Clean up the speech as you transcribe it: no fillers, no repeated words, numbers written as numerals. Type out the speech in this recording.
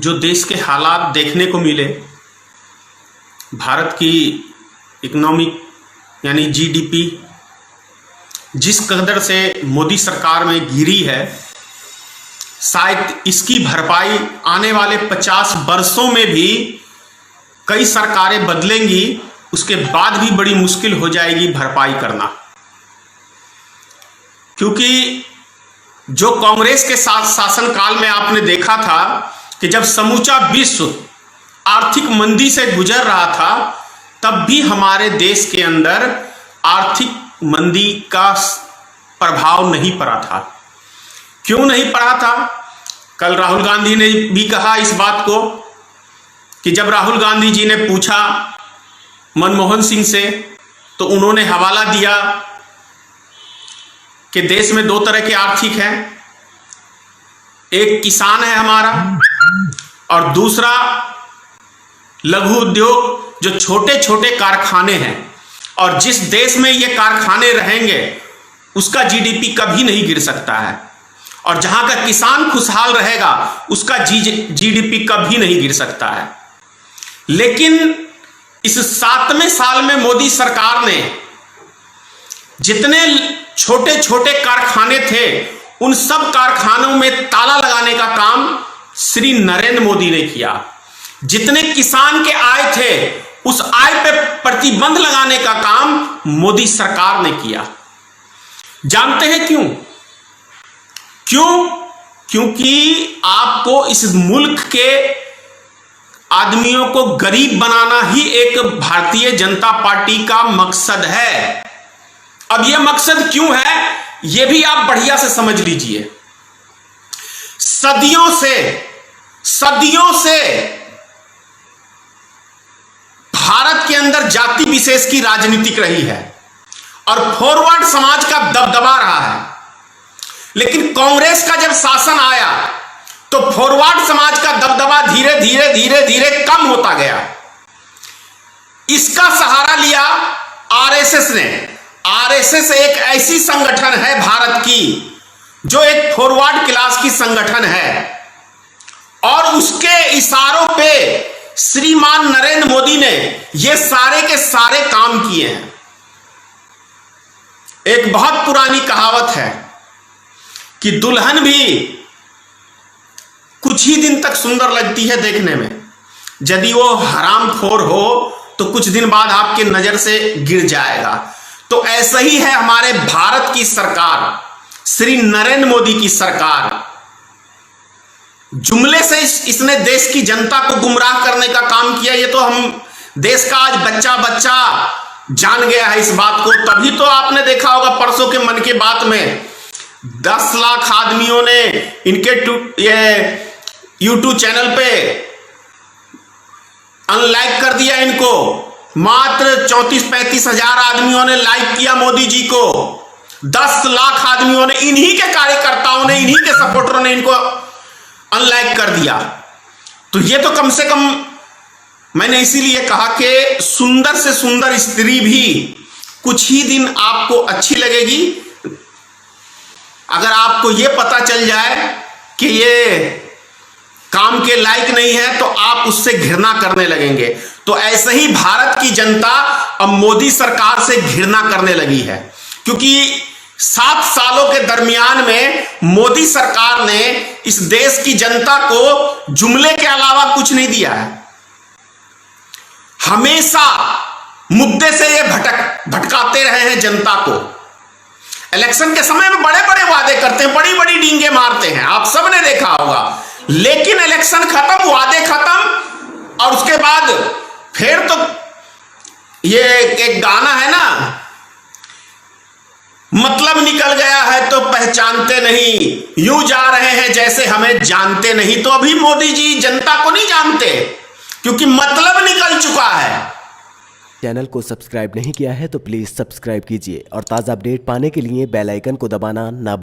जो देश के हालात देखने को मिले, भारत की इकोनॉमिक यानी जीडीपी जिस कदर से मोदी सरकार में गिरी है, शायद इसकी भरपाई आने वाले 50 वर्षों में भी कई सरकारें बदलेंगी, उसके बाद भी बड़ी मुश्किल हो जाएगी भरपाई करना। क्योंकि जो कांग्रेस के साथ शासनकाल में आपने देखा था कि जब समूचा विश्व आर्थिक मंदी से गुजर रहा था, तब भी हमारे देश के अंदर आर्थिक मंदी का प्रभाव नहीं पड़ा था। क्यों नहीं पड़ा था? कल राहुल गांधी ने भी कहा इस बात को कि जब राहुल गांधी जी ने पूछा मनमोहन सिंह से, तो उन्होंने हवाला दिया कि देश में दो तरह के आर्थिक हैं, एक किसान है हमारा और दूसरा लघु उद्योग, जो छोटे छोटे कारखाने हैं। और जिस देश में ये कारखाने रहेंगे उसका जीडीपी कभी नहीं गिर सकता है, और जहां का किसान खुशहाल रहेगा उसका जीडीपी कभी नहीं गिर सकता है। लेकिन इस 7वें साल में मोदी सरकार ने जितने छोटे छोटे कारखाने थे, उन सब कारखानों में ताला लगाने का काम श्री नरेंद्र मोदी ने किया। जितने किसान के आय थे, उस आय पे प्रतिबंध लगाने का काम मोदी सरकार ने किया। जानते हैं क्यों? क्योंकि आपको इस मुल्क के आदमियों को गरीब बनाना ही एक भारतीय जनता पार्टी का मकसद है। अब यह मकसद क्यों है, यह भी आप बढ़िया से समझ लीजिए। सदियों से भारत के अंदर जाति विशेष की राजनीति रही है और फॉरवर्ड समाज का दबदबा रहा है। लेकिन कांग्रेस का जब शासन आया तो फॉरवर्ड समाज का दबदबा धीरे धीरे कम होता गया। इसका सहारा लिया आरएसएस ने। आरएसएस एक ऐसी संगठन है भारत की जो एक फॉरवर्ड क्लास की संगठन है, और उसके इशारों पे श्रीमान नरेंद्र मोदी ने ये सारे के सारे काम किए हैं। एक बहुत पुरानी कहावत है कि दुल्हन भी कुछ ही दिन तक सुंदर लगती है देखने में, यदि वो हरामखोर हो तो कुछ दिन बाद आपके नजर से गिर जाएगा। तो ऐसा ही है हमारे भारत की सरकार, श्री नरेंद्र मोदी की सरकार। जुमले से इसने देश की जनता को गुमराह करने का काम किया। ये तो हम देश का आज बच्चा बच्चा जान गया है इस बात को। तभी तो आपने देखा होगा परसों के मन की बात में 10 लाख आदमियों ने इनके यूट्यूब चैनल पे अनलाइक कर दिया इनको। मात्र 34-35 हजार आदमियों ने लाइक किया मोदी जी को। 10 लाख आदमियों ने, इन्हीं के कार्यकर्ताओं ने, इन्हीं के सपोर्टरों ने इनको अनलाइक कर दिया। तो ये तो कम से कम, मैंने इसीलिए कहा कि सुंदर से सुंदर स्त्री भी कुछ ही दिन आपको अच्छी लगेगी, अगर आपको यह पता चल जाए कि ये काम के लायक नहीं है तो आप उससे घृणा करने लगेंगे। तो ऐसे ही भारत की जनता अब मोदी सरकार से घृणा करने लगी है, क्योंकि 7 सालों के दरमियान में मोदी सरकार ने इस देश की जनता को जुमले के अलावा कुछ नहीं दिया है। हमेशा मुद्दे से ये भटकाते रहे हैं जनता को। इलेक्शन के समय में बड़े बड़े वादे करते हैं, बड़ी बड़ी डींगे मारते हैं, आप सबने देखा होगा। लेकिन इलेक्शन खत्म, वादे खत्म, और उसके बाद फिर तो ये एक गाना है ना, मतलब निकल गया है तो पहचानते नहीं, यूं जा रहे हैं जैसे हमें जानते नहीं। तो अभी मोदी जी जनता को नहीं जानते, क्योंकि मतलब निकल चुका है। चैनल को सब्सक्राइब नहीं किया है तो प्लीज सब्सक्राइब कीजिए और ताज़ा अपडेट पाने के लिए बेल आइकन को दबाना ना भूलिए।